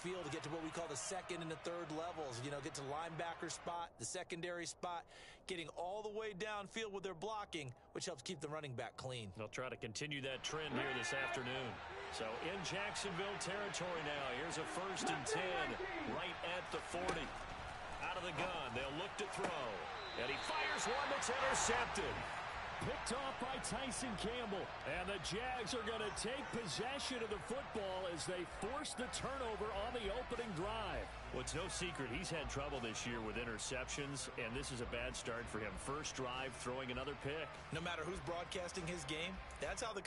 field to get to what we call the second and the third levels. You know, get to the linebacker spot, the secondary spot, getting all the way downfield with their blocking, which helps keep the running back clean. They'll try to continue that trend here this afternoon. So in Jacksonville territory now. Here's a 1st and 10 right at the 40. Out of the gun, they'll look to throw. And he fires one that's intercepted. Picked off by Tyson Campbell. And the Jags are going to take possession of the football as they force the turnover on the opening drive. Well, it's no secret he's had trouble this year with interceptions, and this is a bad start for him. First drive, throwing another pick. No matter who's broadcasting his game, that's how the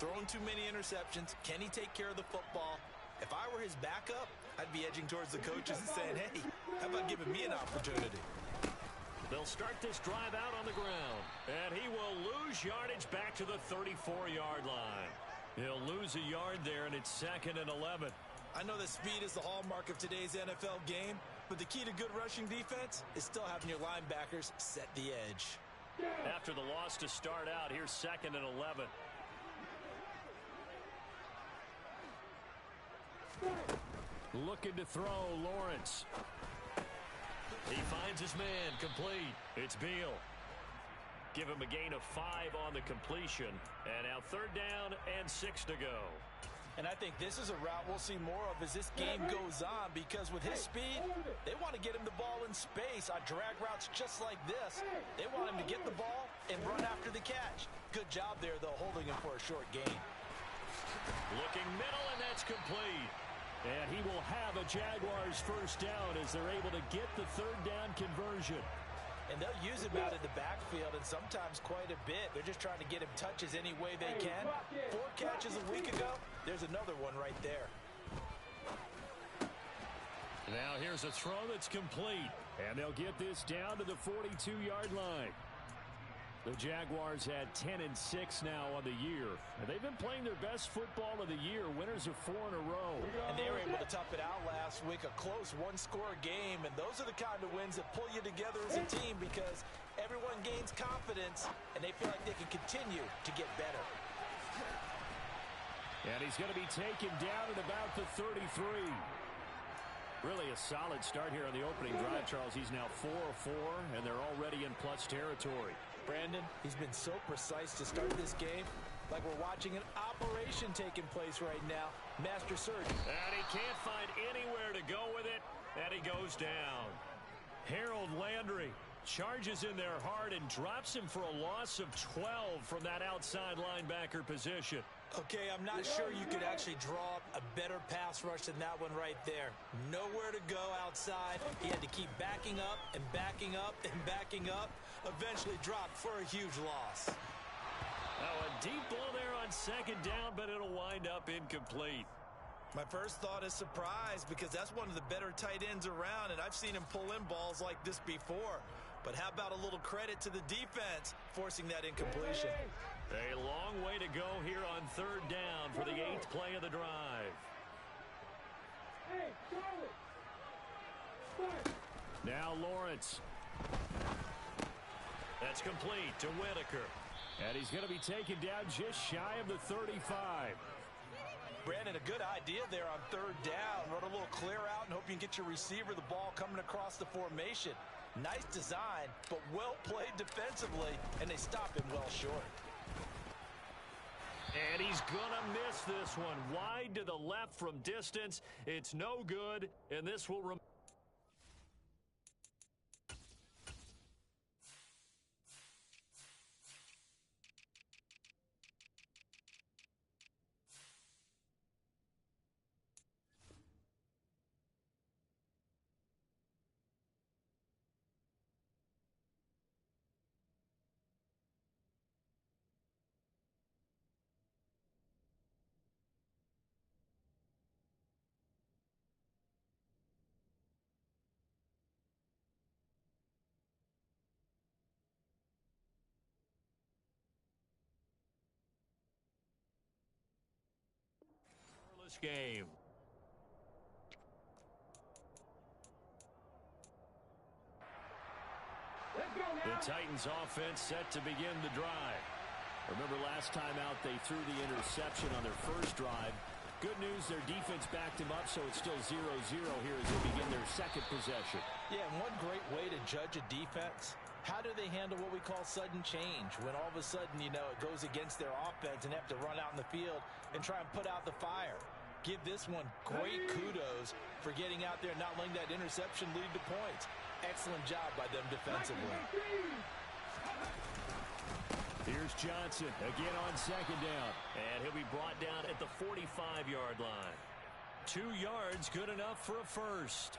throwing too many interceptions. Can he take care of the football? If I were his backup, I'd be edging towards the coaches and saying, hey, how about giving me an opportunity? They'll start this drive out on the ground. And he will lose yardage back to the 34-yard line. He'll lose a yard there, and it's 2nd and 11. I know that speed is the hallmark of today's NFL game, but the key to good rushing defense is still having your linebackers set the edge. After the loss to start out, here's 2nd and 11. Looking to throw, Lawrence. He finds his man, complete. It's Beal. Give him a gain of 5 on the completion. And now 3rd down and 6 to go. And I think this is a route we'll see more of as this game goes on, because with his speed, they want to get him the ball in space on drag routes just like this. They want him to get the ball and run after the catch. Good job there, though, holding him for a short gain. Looking middle, and that's complete. And he will have a Jaguars 1st down as they're able to get the 3rd down conversion. And they'll use him out in the backfield, and sometimes quite a bit. They're just trying to get him touches any way they can. 4 catches a week ago. There's another one right there. Now here's a throw that's complete. And they'll get this down to the 42-yard line. The Jaguars had 10 and 6 now on the year. And they've been playing their best football of the year. Winners of 4 in a row. And they were able to tough it out last week. A close one-score game. And those are the kind of wins that pull you together as a team, because everyone gains confidence and they feel like they can continue to get better. And he's going to be taken down at about the 33. Really a solid start here on the opening drive, Charles. He's now 4 of 4, and they're already in plus territory. Brandon, he's been so precise to start this game, like we're watching an operation taking place right now. Master surgeon. And he can't find anywhere to go with it, and he goes down. Harold Landry charges in there hard and drops him for a loss of 12 from that outside linebacker position. Okay, I'm not sure you could actually draw up a better pass rush than that one right there. Nowhere to go outside. He had to keep backing up and backing up and backing up. Eventually dropped for a huge loss. Oh, a deep ball there on 2nd down, but it'll wind up incomplete. My first thought is surprise, because that's one of the better tight ends around, and I've seen him pull in balls like this before. But how about a little credit to the defense forcing that incompletion? A long way to go here on 3rd down for the 8th play of the drive. Now Lawrence. That's complete to Whitaker. And he's going to be taken down just shy of the 35. Brandon, a good idea there on 3rd down. Run a little clear out and hope you can get your receiver the ball coming across the formation. Nice design, but well played defensively, and they stop him well short. And he's going to miss this one. Wide to the left from distance. It's no good, and this will remain. close game. The Titans offense set to begin the drive. Remember last time out they threw the interception on their first drive. Good news, their defense backed him up, so it's still 0-0 here as they begin their second possession. Yeah, and one great way to judge a defense, how do they handle what we call sudden change? When all of a sudden, you know, it goes against their offense and they have to run out in the field and try and put out the fire. Give this one great kudos for getting out there and not letting that interception lead to points. Excellent job by them defensively. Here's Johnson again on second down. And he'll be brought down at the 45-yard line. 2 yards, good enough for a first.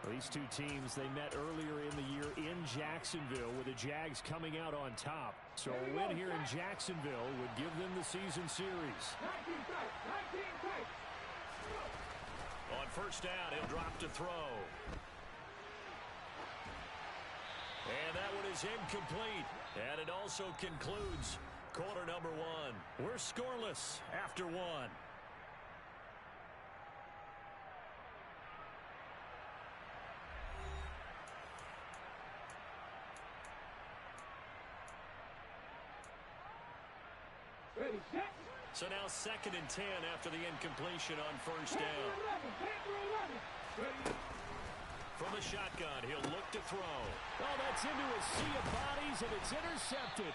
Well, these two teams, they met earlier in the year in Jacksonville with the Jags coming out on top. So a win here in Jacksonville would give them the season series. On first down, he'll drop to throw. And that one is incomplete. And it also concludes quarter number 1. We're scoreless after 1. So now 2nd and 10 after the incompletion on first down. From the shotgun, he'll look to throw. Oh, that's into a sea of bodies, and it's intercepted.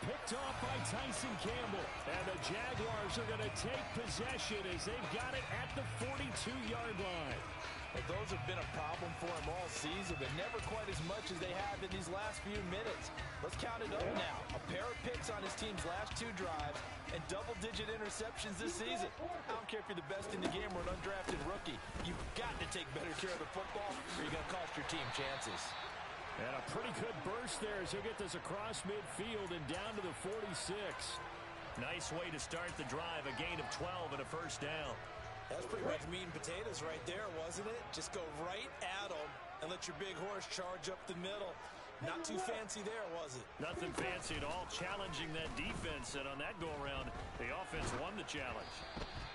Picked off by Tyson Campbell. And the Jaguars are going to take possession as they've got it at the 42-yard line. Well, those have been a problem for him all season, but never quite as much as they have in these last few minutes. Let's count it up now. A pair of picks on his team's last 2 drives and double-digit interceptions this season. I don't care if you're the best in the game or an undrafted rookie. You've got to take better care of the football or you're going to cost your team chances. And a pretty good burst there as he'll get this across midfield and down to the 46. Nice way to start the drive, a gain of 12 and a first down. That's pretty much meat and potatoes right there, wasn't it? Just go right at them and let your big horse charge up the middle. Not too fancy there, was it? Nothing fancy at all, challenging that defense, and on that go-around, the offense won the challenge.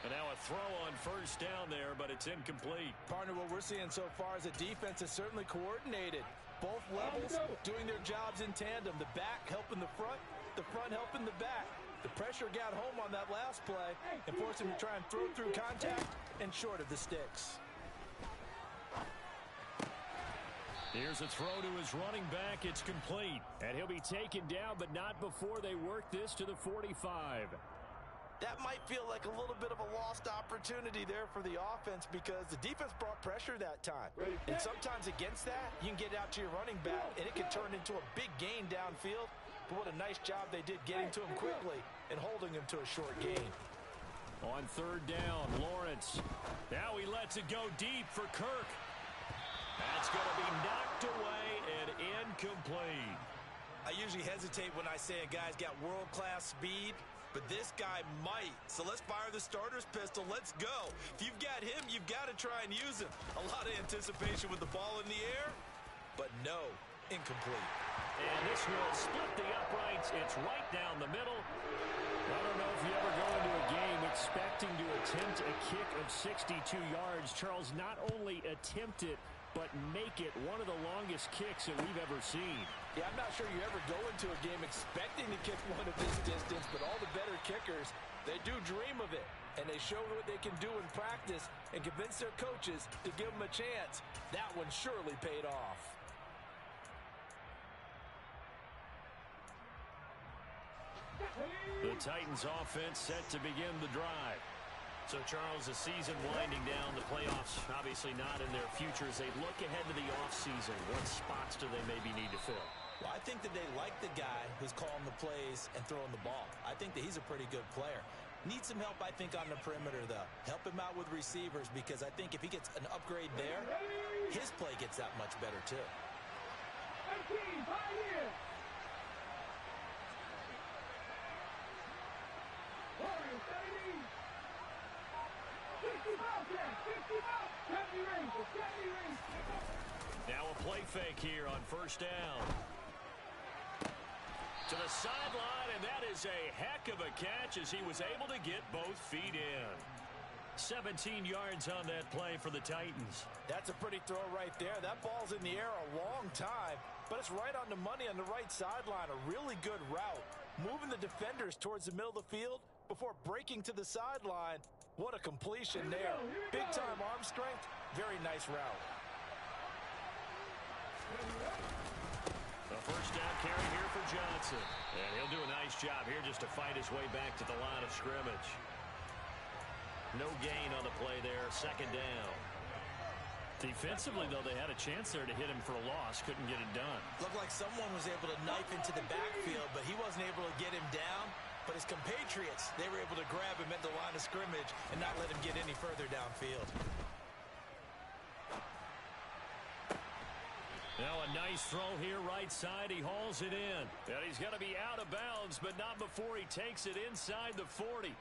And now a throw on first down there, but it's incomplete. Partner, what we're seeing so far is a defense is certainly coordinated. Both levels doing their jobs in tandem. The back helping the front helping the back. The pressure got home on that last play and forced him to try and throw through contact and short of the sticks. Here's a throw to his running back. It's complete. And he'll be taken down, but not before they work this to the 45. That might feel like a little bit of a lost opportunity there for the offense because the defense brought pressure that time. And sometimes against that, you can get out to your running back, and it can turn into a big gain downfield. But what a nice job they did getting to him quickly and holding him to a short gain. On third down, Lawrence. Now he lets it go deep for Kirk. That's going to be knocked away and incomplete. I usually hesitate when I say a guy's got world-class speed, but this guy might. So let's fire the starter's pistol. Let's go. If you've got him, you've got to try and use him. A lot of anticipation with the ball in the air, but no, incomplete. And this will split the uprights. It's right down the middle. I don't know if you ever go into a game expecting to attempt a kick of 62 yards. Charles, not only attempt it, but make it one of the longest kicks that we've ever seen. Yeah, I'm not sure you ever go into a game expecting to kick one of this distance, but all the better kickers, they do dream of it. And they show what they can do in practice and convince their coaches to give them a chance. That one surely paid off. The Titans offense set to begin the drive. So, Charles, the season winding down, the playoffs obviously not in their future. As they look ahead to the offseason, what spots do they maybe need to fill? Well, I think that they like the guy who's calling the plays and throwing the ball. I think that he's a pretty good player. Needs some help, I think, on the perimeter, though. Help him out with receivers because I think if he gets an upgrade there, his play gets that much better, too. Now a play fake here on first down. To the sideline, and that is a heck of a catch as he was able to get both feet in. 17 yards on that play for the Titans. That's a pretty throw right there. That ball's in the air a long time, but it's right on the money on the right sideline. A really good route. Moving the defenders towards the middle of the field before breaking to the sideline. What a completion there. Big-time arm strength. Very nice route. A first down carry here for Johnson. And he'll do a nice job here just to fight his way back to the line of scrimmage. No gain on the play there. Second down. Defensively, though, they had a chance there to hit him for a loss. Couldn't get it done. Looked like someone was able to knife into the backfield, but he wasn't able to get him down. But his compatriots, they were able to grab him at the line of scrimmage and not let him get any further downfield. Now a nice throw here right side. He hauls it in. And he's going to be out of bounds, but not before he takes it inside the 40.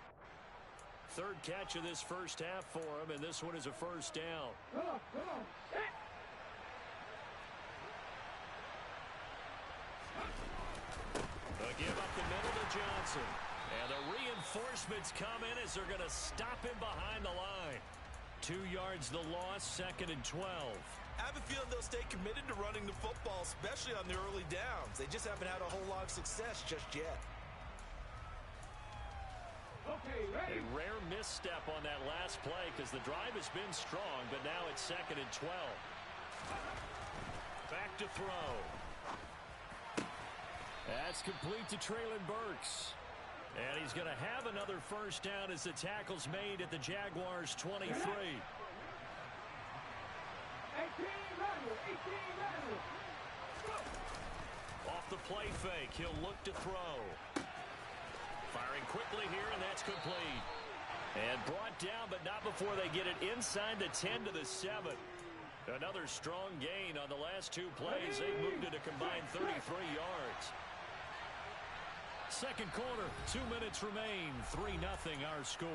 Third catch of this first half for him, and this one is a first down. Give up the middle to Johnson. And the reinforcements come in as they're going to stop him behind the line. 2 yards the loss, 2nd and 12. I have a feeling they'll stay committed to running the football, especially on the early downs. They just haven't had a whole lot of success just yet. A rare misstep on that last play because the drive has been strong, but now it's 2nd and 12. Back to throw. That's complete to Treylon Burks. And he's going to have another first down as the tackle's made at the Jaguars' 23. Off the play fake, he'll look to throw. Firing quickly here, and that's complete. And brought down, but not before they get it inside the 10 to the 7. Another strong gain on the last 2 plays. They moved it a combined 33 yards. Second quarter, 2 minutes remain. 3-0 our score.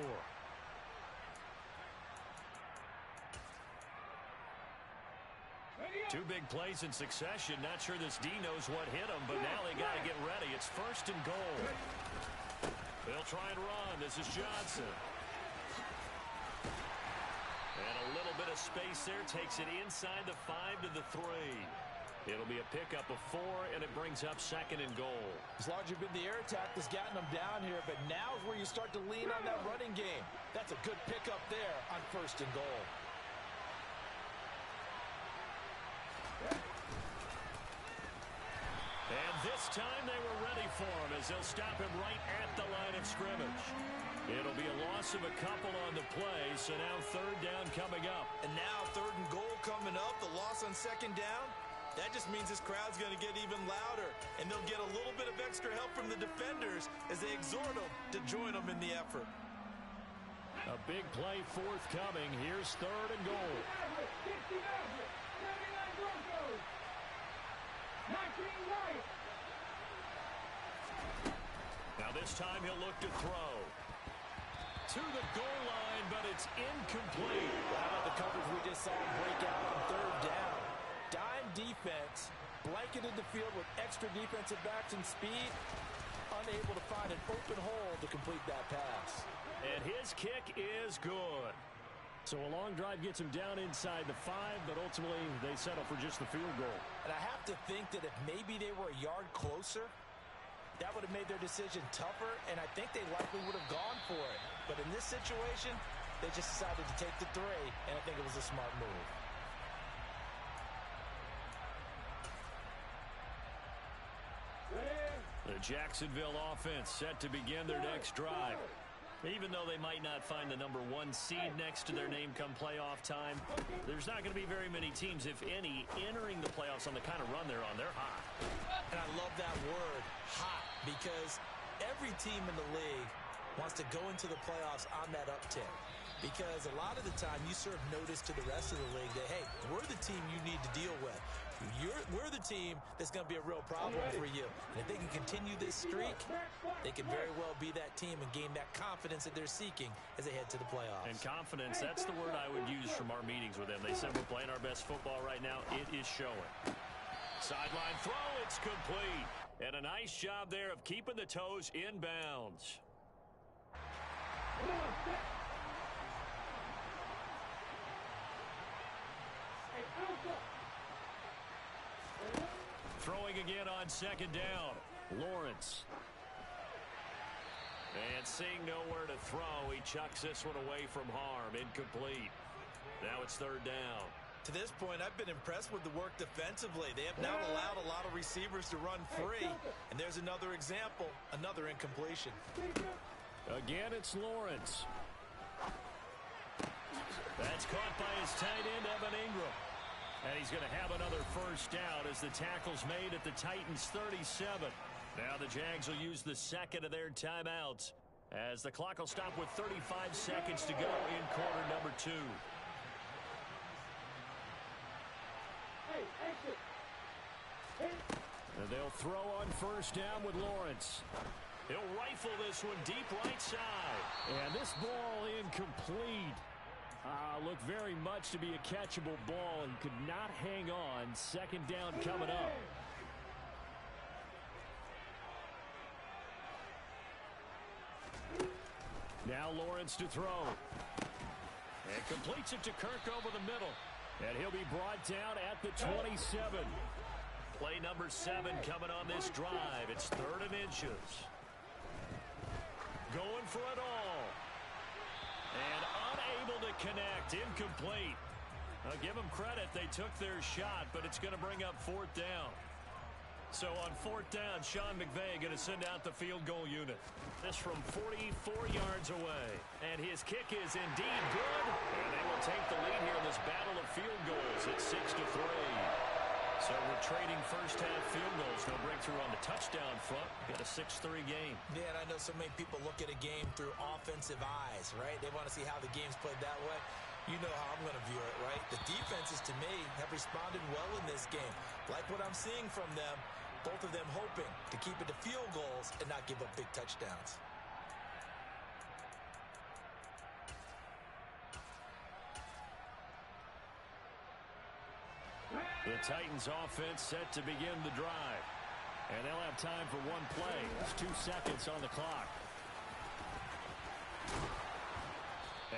Two big plays in succession. Not sure this D knows what hit him, but now they got to get ready. It's 1st and goal. They'll try and run. This is Johnson. And a little bit of space there. Takes it inside the 5 to the 3. It'll be a pickup of 4, and it brings up 2nd and goal. As largely been the air attack that's gotten them down here, but now is where you start to lean on that running game. That's a good pickup there on 1st and goal. And this time they were ready for him as they'll stop him right at the line of scrimmage. It'll be a loss of a couple on the play, so now 3rd down coming up. And now 3rd and goal coming up, the loss on 2nd down. That just means this crowd's going to get even louder, and they'll get a little bit of extra help from the defenders as they exhort them to join them in the effort. A big play forthcoming. Here's 3rd and goal. Now this time he'll look to throw. To the goal line, but it's incomplete. How about the coverage we just saw him break out on 3rd down? Dime defense, blanketed the field with extra defensive backs and speed, unable to find an open hole to complete that pass. And his kick is good. So a long drive gets him down inside the 5, but ultimately they settle for just the field goal. And I have to think that if maybe they were a yard closer, that would have made their decision tougher, and I think they likely would have gone for it. But in this situation, they just decided to take the 3, and I think it was a smart move. The Jacksonville offense set to begin their next drive. Even though they might not find the number 1 seed next to their name come playoff time, there's not going to be very many teams, if any, entering the playoffs on the kind of run they're on. They're hot. And I love that word, hot, because every team in the league wants to go into the playoffs on that uptick. Because a lot of the time you serve notice to the rest of the league that, hey, we're the team you need to deal with. We're the team that's going to be a real problem for you. And if they can continue this streak, they can very well be that team and gain that confidence that they're seeking as they head to the playoffs. And confidence, that's the word I would use from our meetings with them. They said we're playing our best football right now. It is showing. Sideline throw, it's complete. And a nice job there of keeping the toes in bounds. Throwing again on second down. Lawrence. And seeing nowhere to throw, he chucks this one away from harm. Incomplete. Now it's third down. To this point, I've been impressed with the work defensively. They have now allowed a lot of receivers to run free. And there's another example, another incompletion. Again, it's Lawrence. That's caught by his tight end, Evan Ingram. And he's going to have another first down as the tackle's made at the Titans' 37. Now the Jags will use the second of their timeouts as the clock will stop with 35 seconds to go in quarter number 2. And they'll throw on first down with Lawrence. He'll rifle this one deep right side. And this ball incomplete. Looked very much to be a catchable ball and could not hang on. Second down coming up. Now Lawrence to throw. And completes it to Kirk over the middle. And he'll be brought down at the 27. Play number 7 coming on this drive. It's 3rd and inches. Going for it all. And unable to connect. Incomplete. I'll give them credit. They took their shot, but it's going to bring up 4th down. So on 4th down, Sean McVay going to send out the field goal unit. This from 44 yards away. And his kick is indeed good. And they will take the lead here in this battle of field goals. It's 6-3. So we're trading first-half field goals. No breakthrough on the touchdown front. Got a 6-3 game. Yeah, and I know so many people look at a game through offensive eyes, right? They want to see how the game's played that way. You know how I'm going to view it, right? The defenses, to me, have responded well in this game. Like what I'm seeing from them, both of them hoping to keep it to field goals and not give up big touchdowns. The Titans offense set to begin the drive. And they'll have time for one play. There's 2 seconds on the clock.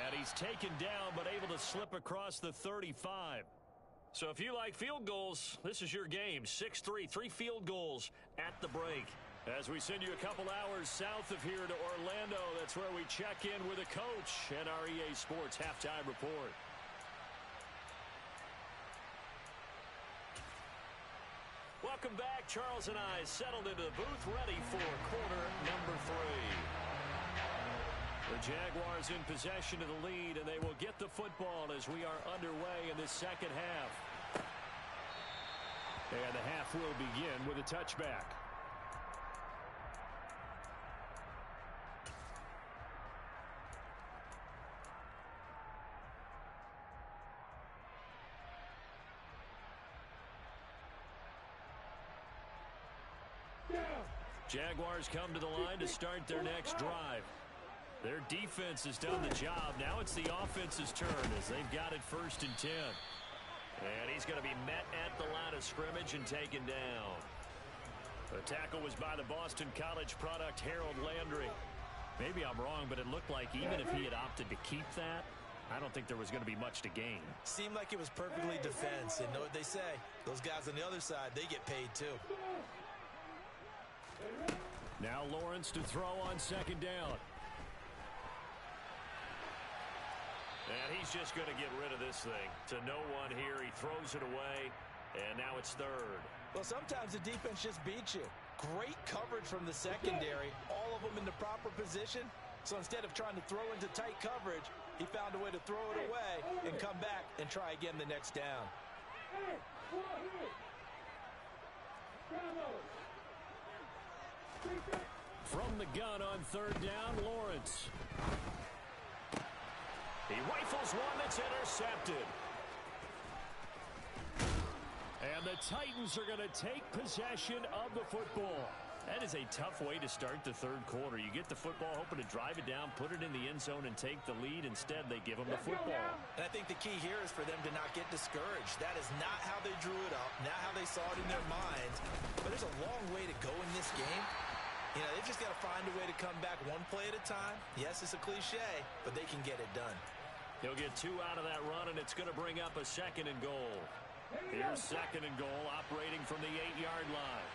And he's taken down but able to slip across the 35. So if you like field goals, this is your game. 6-3, 3 field goals at the break. As we send you a couple hours south of here to Orlando, that's where we check in with a coach and our EA Sports Halftime Report. Welcome back. Charles and I settled into the booth, ready for quarter number 3. The Jaguars in possession of the lead, and they will get the football as we are underway in the second half. And the half will begin with a touchback. Jaguars come to the line to start their next drive. Their defense has done the job. Now it's the offense's turn as they've got it 1st and 10. And he's going to be met at the line of scrimmage and taken down. The tackle was by the Boston College product, Harold Landry. Maybe I'm wrong, but it looked like even if he had opted to keep that, I don't think there was going to be much to gain. Seemed like it was perfectly defense. And know what they say. Those guys on the other side, they get paid too. Now Lawrence to throw on second down. And he's just going to get rid of this thing. To no one here. He throws it away. And now it's 3rd. Well, sometimes the defense just beats you. Great coverage from the secondary. All of them in the proper position. So instead of trying to throw into tight coverage, he found a way to throw it away and come back and try again the next down. From the gun on 3rd down, Lawrence. He rifles one that's intercepted. And the Titans are going to take possession of the football. That is a tough way to start the 3rd quarter. You get the football, hoping to drive it down, put it in the end zone, and take the lead. Instead, they give them the football. And I think the key here is for them to not get discouraged. That is not how they drew it up, not how they saw it in their minds. But there's a long way to go in this game. You know, they've just got to find a way to come back one play at a time. Yes, it's a cliche, but they can get it done. He'll get 2 out of that run, and it's going to bring up a 2nd and goal. Here's second and goal, operating from the 8-yard line.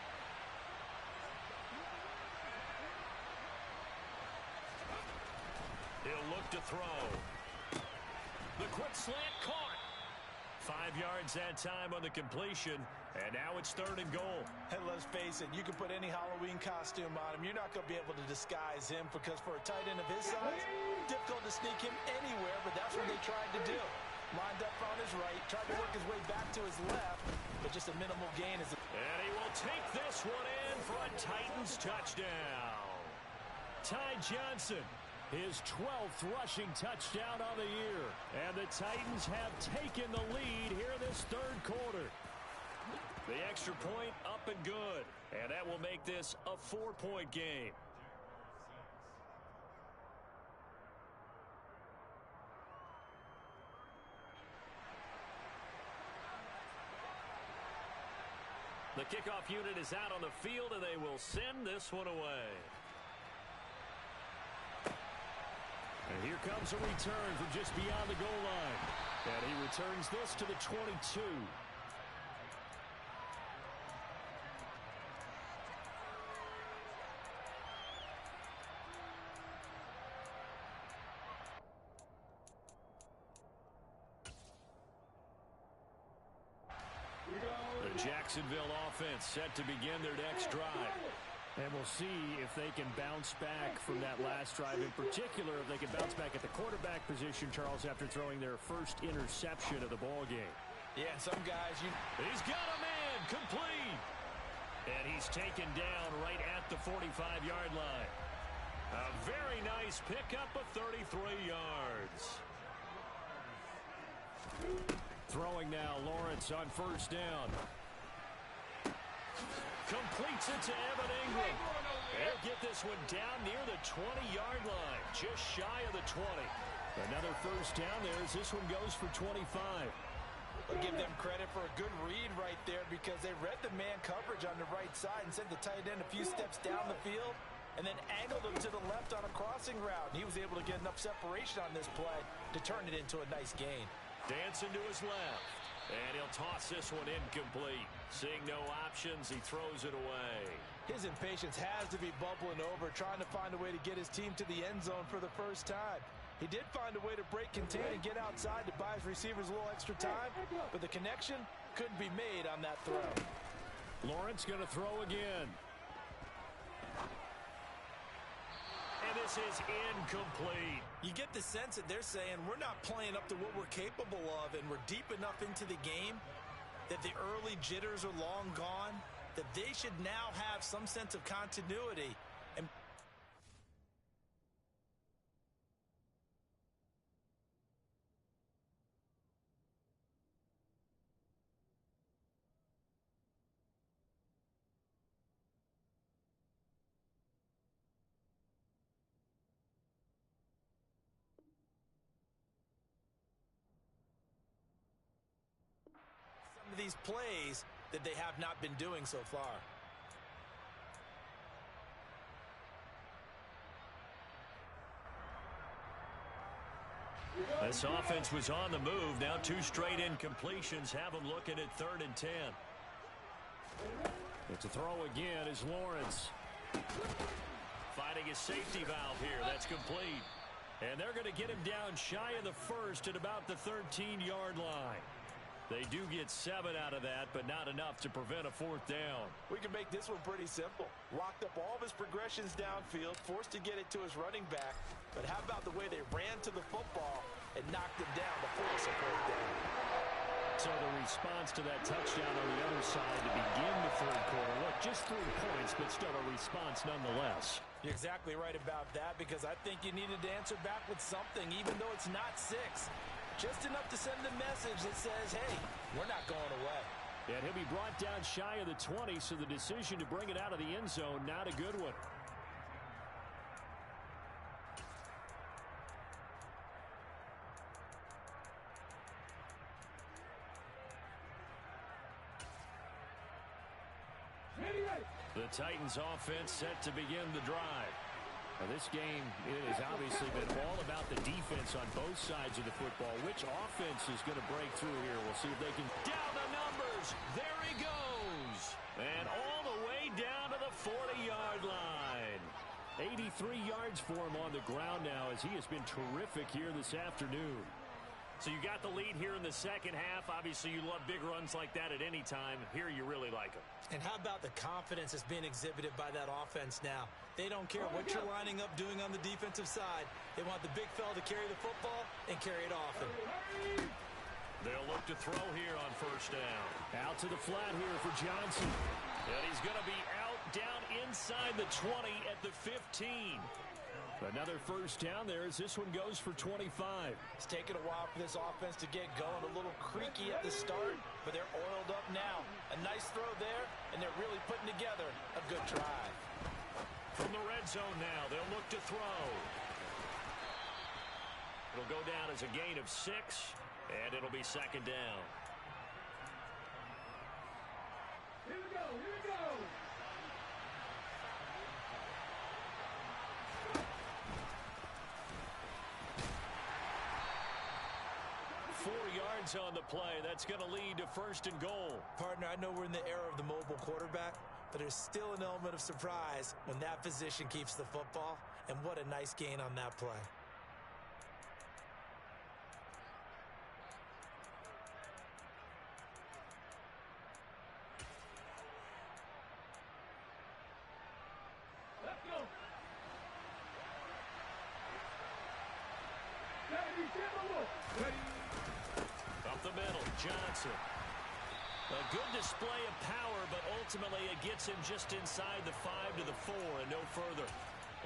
He'll look to throw. The quick slant caught. 5 yards that time on the completion, and now it's third and goal. And let's face it, you can put any Halloween costume on him. You're not going to be able to disguise him because for a tight end of his size, difficult to sneak him anywhere, but that's what they tried to do. Lined up on his right, tried to work his way back to his left, but just a minimal gain. And he will take this one in for a Titans touchdown. Ty Johnson, his 12th rushing touchdown on the year. And the Titans have taken the lead here in this third quarter. The extra point up and good. And that will make this a 4-point game. The kickoff unit is out on the field, and they will send this one away. And here comes a return from just beyond the goal line. And he returns this to the 22. The Jacksonville offense set to begin their next drive. And we'll see if they can bounce back from that last drive. In particular, if they can bounce back at the quarterback position, Charles, after throwing their first interception of the ball game. Yeah, and some guys, He's got a man, complete. And he's taken down right at the 45-yard line. A very nice pickup of 33 yards. Throwing now, Lawrence on first down. Completes it to Evan Ingram. They'll get this one down near the 20-yard line, just shy of the 20. Another first down there as this one goes for 25. I'll give them credit for a good read right there because they read the man coverage on the right side and sent the tight end a few steps down the field and then angled him to the left on a crossing route. He was able to get enough separation on this play to turn it into a nice gain. Dancing to his left. And he'll toss this one incomplete. Seeing no options, he throws it away. His impatience has to be bubbling over, trying to find a way to get his team to the end zone for the first time. He did find a way to break contain and get outside to buy his receivers a little extra time, but the connection couldn't be made on that throw. Lawrence going to throw again. And this is incomplete. You get the sense that they're saying we're not playing up to what we're capable of, and we're deep enough into the game that the early jitters are long gone, that they should now have some sense of continuity. And these plays that they have not been doing so far. This offense was on the move. Now 2 straight incompletions have them looking at 3rd and 10. It's a throw again is Lawrence. Finding a safety valve here. That's complete. And they're going to get him down shy of the first at about the 13-yard line. They do get 7 out of that, but not enough to prevent a 4th down. We can make this one pretty simple. Locked up all of his progressions downfield, forced to get it to his running back. But how about the way they ran to the football and knocked him down to force a 4th down? So the response to that touchdown on the other side to begin the third quarter. Look, just 3 points, but still a response nonetheless. You're exactly right about that because I think you needed to answer back with something, even though it's not 6. Just enough to send the message that says, hey, we're not going away. And he'll be brought down shy of the 20, so the decision to bring it out of the end zone, not a good one. The Titans offense set to begin the drive. Now, this game, it has obviously been all about the defense on both sides of the football. Which offense is going to break through here? We'll see if they can. Down the numbers. There he goes. And all the way down to the 40-yard line. 83 yards for him on the ground now as he has been terrific here this afternoon. So you got the lead here in the second half. Obviously, you love big runs like that at any time. Here, you really like them. And how about the confidence that's being exhibited by that offense now? They don't care what you're lining up doing on the defensive side. They want the big fella to carry the football and carry it often. They'll look to throw here on first down. Out to the flat here for Johnson. And he's going to be out down inside the 20 at the 15. Another first down there as this one goes for 25. It's taken a while for this offense to get going. A little creaky at the start, but they're oiled up now. A nice throw there, and they're really putting together a good drive. From the red zone now, they'll look to throw. It'll go down as a gain of 6, and it'll be second down. Here we go, here we go. 4 yards on the play. That's going to lead to first and goal. Partner, I know we're in the era of the mobile quarterback, but there's still an element of surprise when that position keeps the football. And what a nice gain on that play. Let's go. Ready. Up the middle, Johnson. A good display of power, but ultimately it gets him just inside the 5 to the 4 and no further.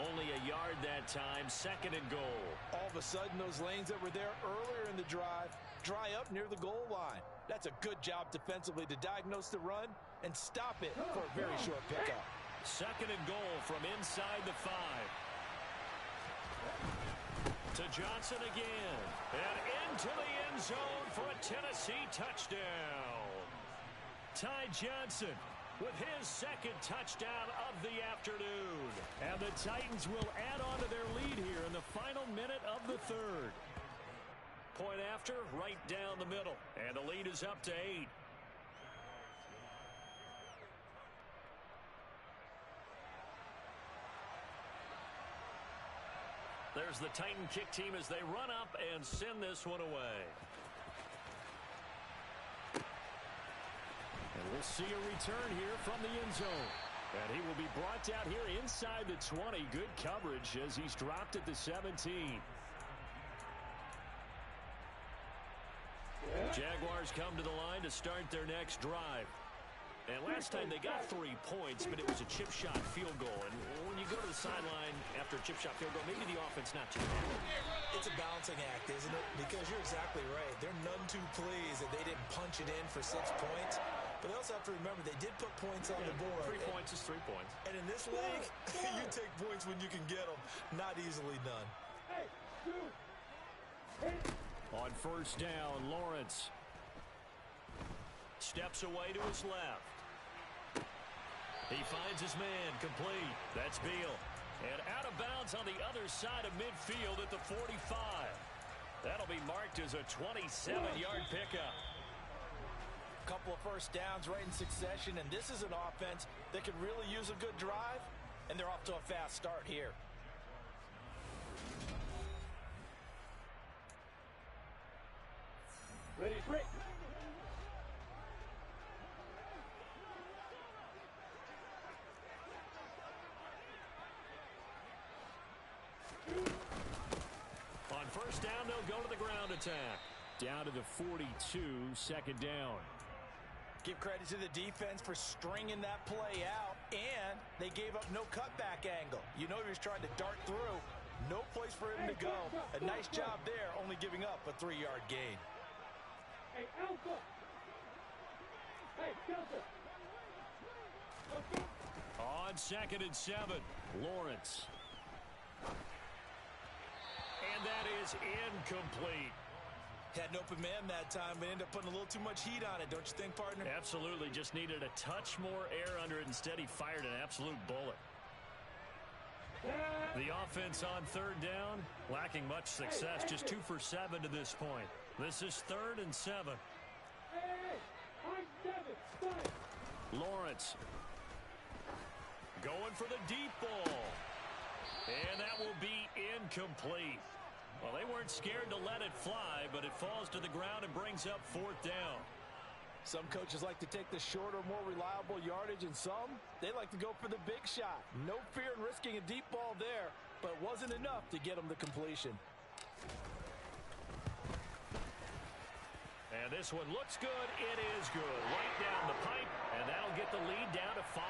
Only a yard that time, second and goal. All of a sudden, those lanes that were there earlier in the drive dry up near the goal line. That's a good job defensively to diagnose the run and stop it for a very short pickup. Second and goal from inside the 5. To Johnson again. And into the end zone for a Tennessee touchdown. Ty Johnson with his second touchdown of the afternoon. And the Titans will add on to their lead here in the final minute of the third. Point after, right down the middle. And the lead is up to 8. There's the Titan kick team as they run up and send this one away. And we'll see a return here from the end zone. And he will be brought down here inside the 20. Good coverage as he's dropped at the 17. Jaguars come to the line to start their next drive. And last time they got 3 points, but it was a chip shot field goal. And when you go to the sideline after a chip shot field goal, maybe the offense not too happy. It's a balancing act, isn't it? Because you're exactly right. They're none too pleased that they didn't punch it in for 6 points. But they also have to remember they did put points on the board. 3 points is 3 points. And in this league, you take points when you can get them. Not easily done. On first down, Lawrence steps away to his left. He finds his man, complete. That's Beal. And out of bounds on the other side of midfield at the 45. That'll be marked as a 27-yard pickup. Couple of first downs right in succession, and this is an offense that could really use a good drive, and they're off to a fast start here. Ready, break. On first down, they'll go to the ground attack. down to the 42, second down. Give credit to the defense for stringing that play out, and they gave up no cutback angle. You know he was trying to dart through. No place for him to go. A nice job there, only giving up a 3-yard gain. Hey, Alpha! Hey, Delta! On second and 7, Lawrence. And that is incomplete. Had an open man that time, but ended up putting a little too much heat on it, don't you think, partner? Absolutely. Just needed a touch more air under it. Instead, he fired an absolute bullet. The offense on third down, lacking much success, just 2 for 7 to this point. This is 3rd and 7. Lawrence going for the deep ball. And that will be incomplete. Well, they weren't scared to let it fly, but it falls to the ground and brings up 4th down. Some coaches like to take the shorter, more reliable yardage, and some, they like to go for the big shot. No fear in risking a deep ball there, but it wasn't enough to get them to completion. And this one looks good. It is good. Right down the pipe, and that'll get the lead down to 5.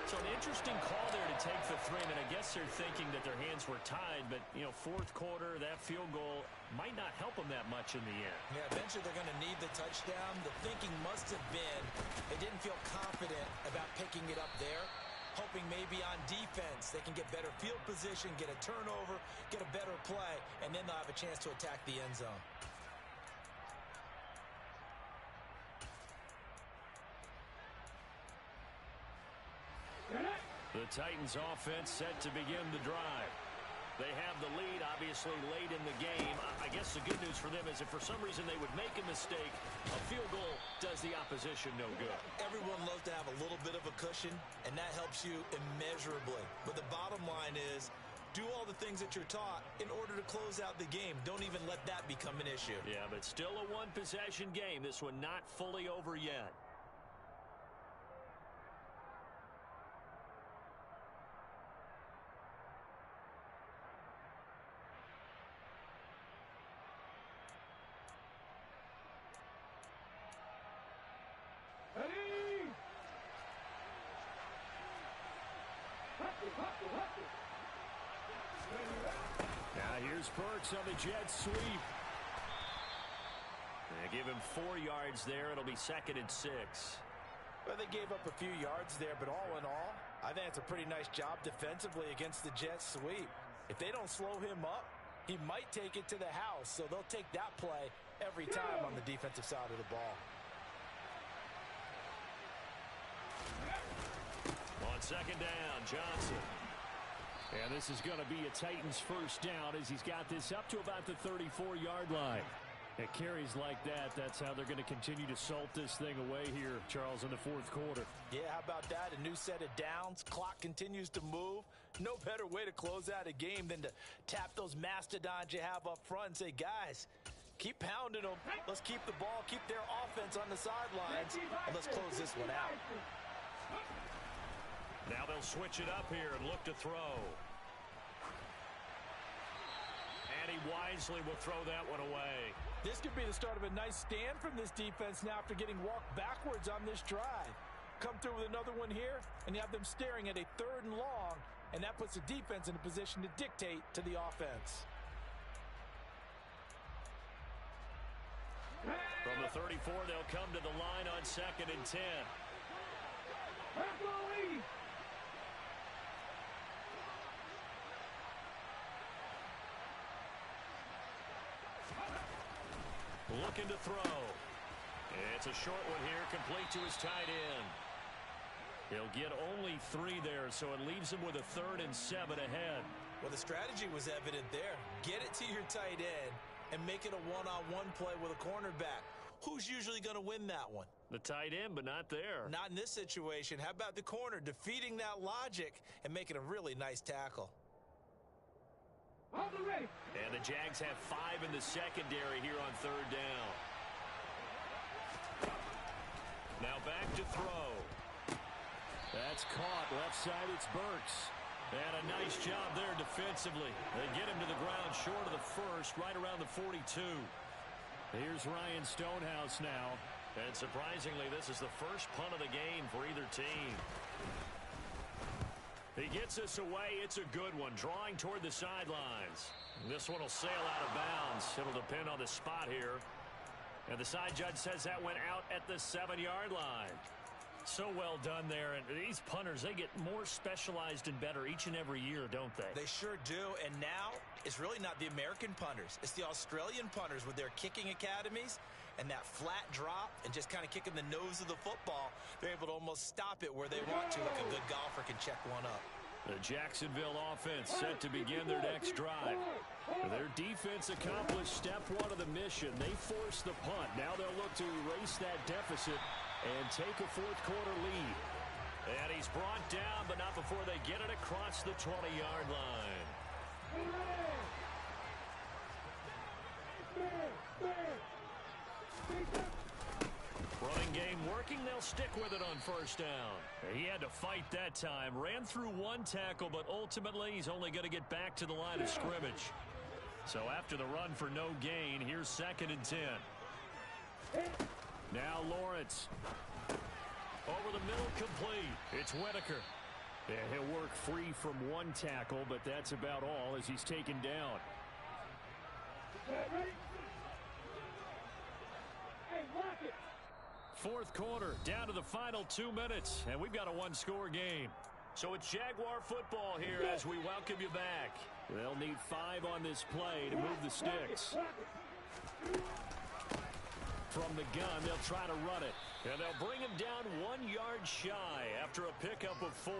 So an interesting call there to take the 3. And I guess they're thinking that their hands were tied, but, you know, 4th quarter, that field goal might not help them that much in the end. Yeah, eventually they're going to need the touchdown. The thinking must have been they didn't feel confident about picking it up there, hoping maybe on defense they can get better field position, get a turnover, get a better play, and then they'll have a chance to attack the end zone. The Titans offense set to begin the drive. They have the lead, obviously, late in the game. I guess the good news for them is if for some reason they would make a mistake, a field goal does the opposition no good. Everyone loves to have a little bit of a cushion, and that helps you immeasurably. But the bottom line is, do all the things that you're taught in order to close out the game. Don't even let that become an issue. Yeah, but still a one-possession game. This one not fully over yet. Now here's Burks on the jet sweep. They give him 4 yards there. It'll be 2nd and 6. Well, they gave up a few yards there, but all in all, I think it's a pretty nice job defensively against the jet sweep. If they don't slow him up, he might take it to the house, so they'll take that play every time on the defensive side of the ball. On 2nd down, Johnson. And this is going to be a Titans first down as he's got this up to about the 34-yard line. It carries like that. That's how they're going to continue to salt this thing away here, Charles, in the 4th quarter. Yeah, how about that? A new set of downs. Clock continues to move. No better way to close out a game than to tap those mastodons you have up front and say, guys, keep pounding them. Let's keep the ball, keep their offense on the sidelines, and let's close this one out. Now they'll switch it up here and look to throw. And he wisely will throw that one away. This could be the start of a nice stand from this defense now after getting walked backwards on this drive. Come through with another one here, and you have them staring at a 3rd and long, and that puts the defense in a position to dictate to the offense. From the 34, they'll come to the line on 2nd and 10. Looking to throw. It's a short one here, complete to his tight end. He'll get only 3 there, so it leaves him with a 3rd and 7 ahead. Well, the strategy was evident there. Get it to your tight end and make it a one-on-one play with a cornerback. Who's usually going to win that one? The tight end, but not there. Not in this situation. How about the corner defeating that logic and making a really nice tackle? And the Jags have 5 in the secondary here on 3rd down. Now back to throw. That's caught. Left side, it's Burks. And a nice job there defensively. They get him to the ground short of the 1st, right around the 42. Here's Ryan Stonehouse now. And surprisingly, this is the first punt of the game for either team. He gets this away. It's a good one, drawing toward the sidelines. This one will sail out of bounds. It'll depend on the spot here. And the side judge says that went out at the 7-yard line. So well done there. And these punters, they get more specialized and better each and every year, don't they? They sure do. And now it's really not the American punters. It's the Australian punters with their kicking academies and that flat drop and just kind of kicking the nose of the football. They're able to almost stop it where they want to, like a good golfer can check one up. The Jacksonville offense set to begin their next drive. Their defense accomplished step one of the mission. They forced the punt. Now they'll look to erase that deficit and take a fourth-quarter lead. And he's brought down, but not before they get it across the 20-yard line. Running game working. They'll stick with it on first down. He had to fight that time. Ran through one tackle, but ultimately he's only going to get back to the line of scrimmage. So after the run for no gain, here's 2nd and 10. Now Lawrence. Over the middle, complete. It's Whitaker. Yeah, he'll work free from one tackle, but that's about all as he's taken down. Fourth quarter, down to the final 2 minutes, and we've got a one-score game. So it's Jaguar football here as we welcome you back. They'll need 5 on this play to move the sticks. From the gun, they'll try to run it. And they'll bring him down 1 yard shy after a pickup of 4.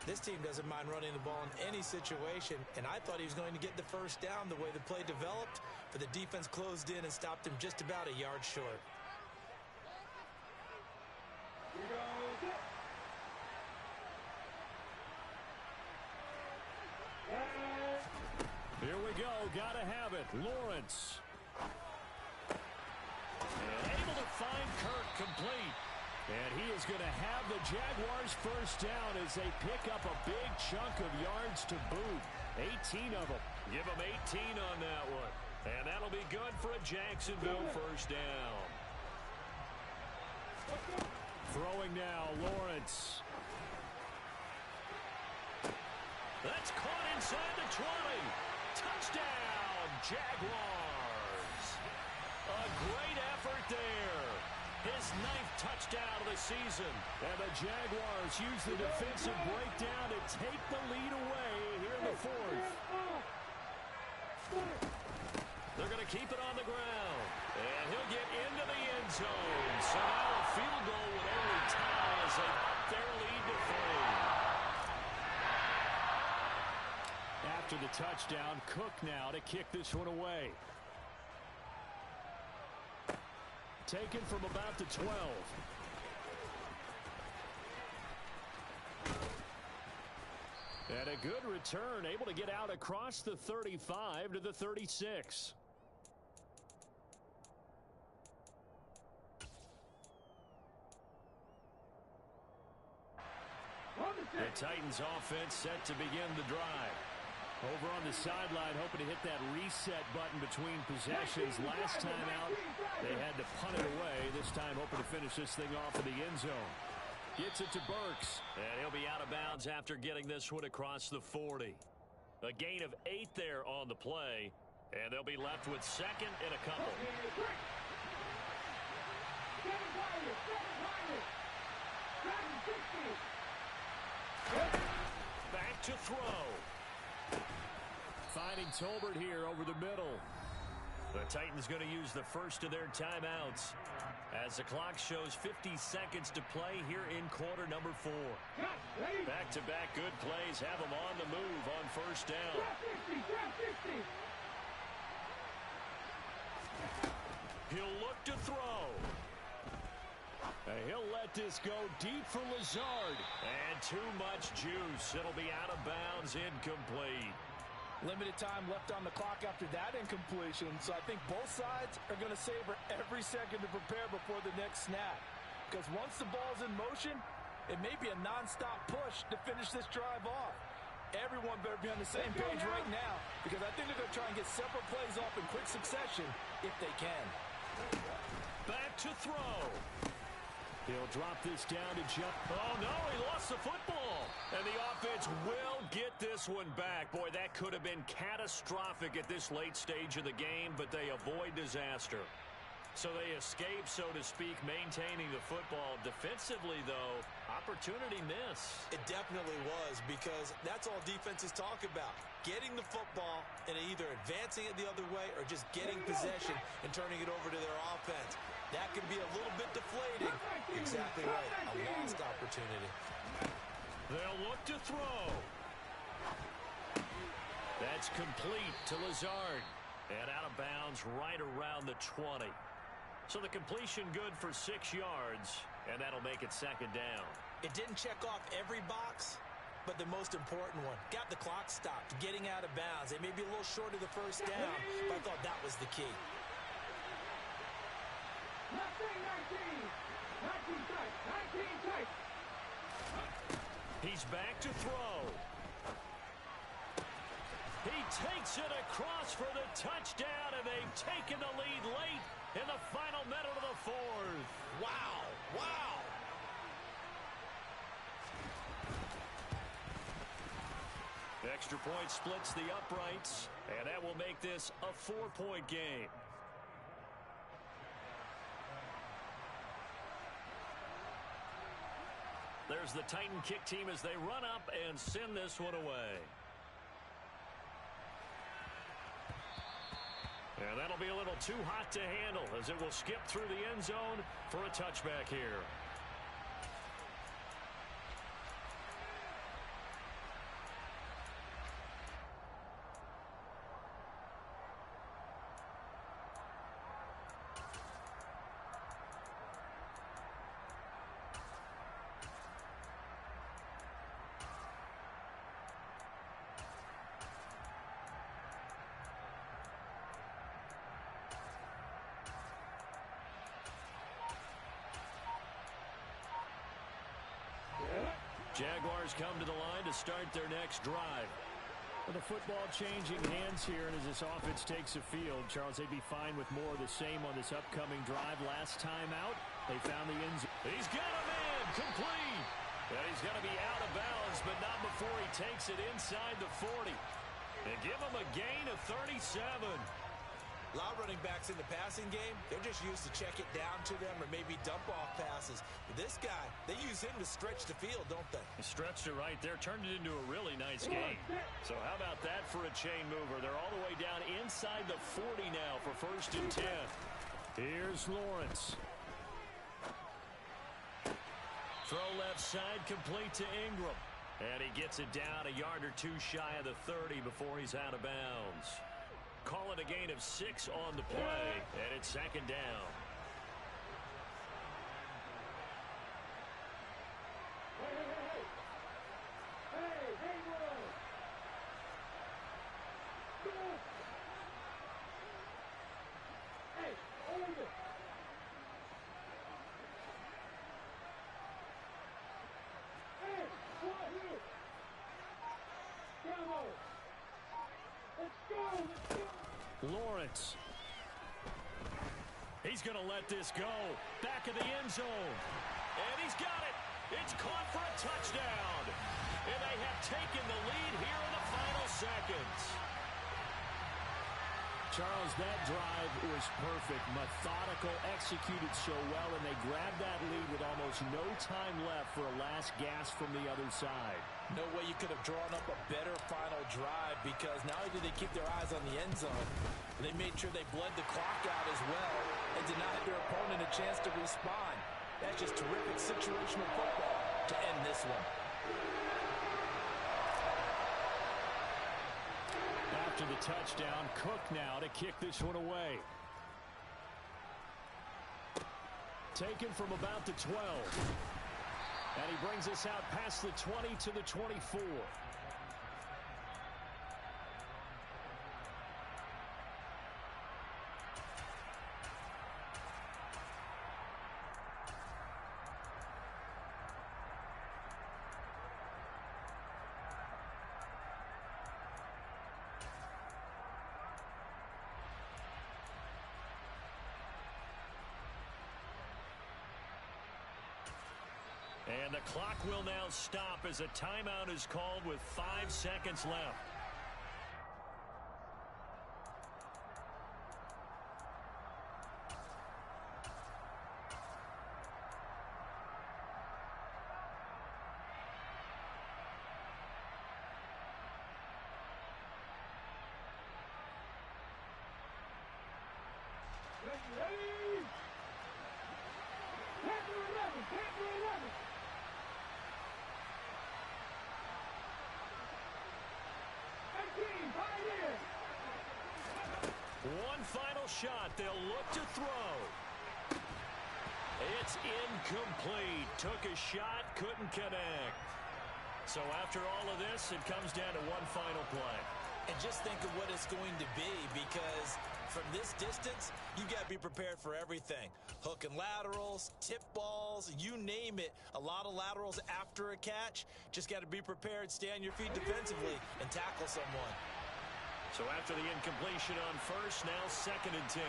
This team doesn't mind running the ball in any situation, and I thought he was going to get the first down the way the play developed, but the defense closed in and stopped him just about a yard short. Here we go. Gotta have it. Lawrence. And able to find Kirk complete. And he is going to have the Jaguars first down as they pick up a big chunk of yards to boot. 18 of them. Give them 18 on that one. And that'll be good for a Jacksonville first down. Throwing now, Lawrence. That's caught inside the 20. Touchdown, Jaguars. A great effort there. His 9th touchdown of the season. And the Jaguars use the defensive breakdown to take the lead away here in the 4th. They're going to keep it on the ground. And he'll get into the end zone. So now a field goal would only tie as they up their lead to 3. After the touchdown, Cook now to kick this one away. Taken from about the 12. And a good return, able to get out across the 35 to the 36. The Titans offense set to begin the drive. Over on the sideline, hoping to hit that reset button between possessions. Last time out, they had to punt it away. This time, hoping to finish this thing off in the end zone. Gets it to Burks. And he'll be out of bounds after getting this one across the 40. A gain of 8 there on the play. And they'll be left with 2nd and a couple. Back to throw. Finding Tolbert here over the middle. The Titans going to use the first of their timeouts as the clock shows 50 seconds to play here in quarter number 4. Back-to-back good plays have them on the move on first down. He'll look to throw. And he'll let this go deep for Lazard. And too much juice. It'll be out of bounds, incomplete. Limited time left on the clock after that incompletion, so I think both sides are going to savor every second to prepare before the next snap. Because once the ball's in motion, it may be a non-stop push to finish this drive off. Everyone better be on the same page right now, because I think they're going to try and get several plays off in quick succession if they can. Back to throw. He'll drop this down to jump. Oh, no, he lost the football. And the offense will get this one back. Boy, that could have been catastrophic at this late stage of the game, but they avoid disaster. So they escape, so to speak, maintaining the football. Defensively, though, opportunity miss. It definitely was, because that's all defenses talk about. Getting the football and either advancing it the other way or just getting possession and turning it over to their offense. That can be a little bit deflating. Exactly right. A lost opportunity. They'll look to throw. That's complete to Lazard. And out of bounds right around the 20. So the completion good for 6 yards, and that'll make it second down. It didn't check off every box, but the most important one. Got the clock stopped, getting out of bounds. It may be a little short of the first down, but I thought that was the key. 19 tight. He's back to throw. He takes it across for the touchdown, and they've taken the lead late in the final minute of the fourth. Wow. Extra point splits the uprights, and that will make this a 4-point game. There's the Titan kick team as they run up and send this one away. And that'll be a little too hot to handle as it will skip through the end zone for a touchback here. Jaguars come to the line to start their next drive. With the football changing hands here, and as this offense takes the field, Charles, they'd be fine with more of the same on this upcoming drive. Last time out, they found the end zone. He's got a man complete. And he's going to be out of bounds, but not before he takes it inside the 40. And give him a gain of 37. A lot of running backs in the passing game, they're just used to check it down to them or maybe dump off passes. But this guy, they use him to stretch the field, don't they? He stretched it right there, turned it into a really nice game. So how about that for a chain mover? They're all the way down inside the 40 now for 1st and 10. Here's Lawrence. Throw left side complete to Ingram. And he gets it down a yard or two shy of the 30 before he's out of bounds. Call it a gain of 6 on the play, and it's second down. Hey, bro. Hey, hold it. Hey, what here? Come on. Let's go. Lawrence. He's going to let this go. Back of the end zone. And he's got it. It's caught for a touchdown. And they have taken the lead here in the final seconds. Charles, that drive was perfect. Methodical, executed so well, and they grabbed that lead with almost no time left for a last gasp from the other side. No way you could have drawn up a better final drive, because not only did they keep their eyes on the end zone, they made sure they bled the clock out as well and denied their opponent a chance to respond. That's just terrific situational football to end this one. After the touchdown, Cook now to kick this one away. Taken from about the 12. And he brings us out past the 20 to the 24. And the clock will now stop as a timeout is called with 5 seconds left. Ready? Pack 11. One final shot. They'll look to throw. It's incomplete. Took a shot, couldn't connect. So after all of this, it comes down to one final play. And just think of what it's going to be, because from this distance, you got to be prepared for everything. Hook and laterals, tip balls, you name it. A lot of laterals after a catch. Just got to be prepared, stay on your feet defensively, and tackle someone. So after the incompletion on first, now 2nd and 10.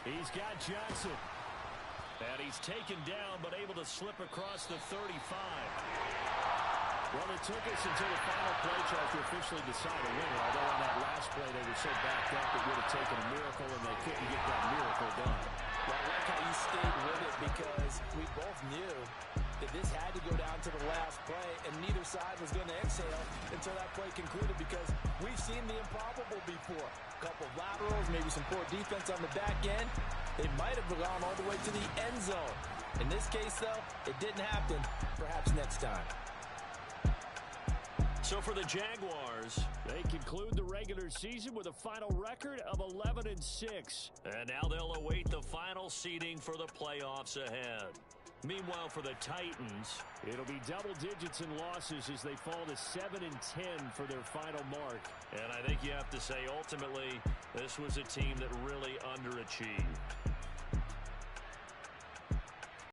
He's got Johnson. And he's taken down, but able to slip across the 35. Well, it took us until the final play, Charles, to officially decide a winner. Although on that last play, they were so backed up, it would have taken a miracle, and they couldn't get that miracle done. Well, I like how you stayed with it, because we both knew that this had to go down to the last play, and neither side was going to exhale until that play concluded, because we've seen the improbable before. A couple of laterals, maybe some poor defense on the back end. They might have gone all the way to the end zone. In this case, though, it didn't happen. Perhaps next time. So for the Jaguars, they conclude the regular season with a final record of 11-6. And now they'll await the final seeding for the playoffs ahead. Meanwhile, for the Titans, it'll be double digits in losses as they fall to 7-10 for their final mark. And I think you have to say, ultimately, this was a team that really underachieved.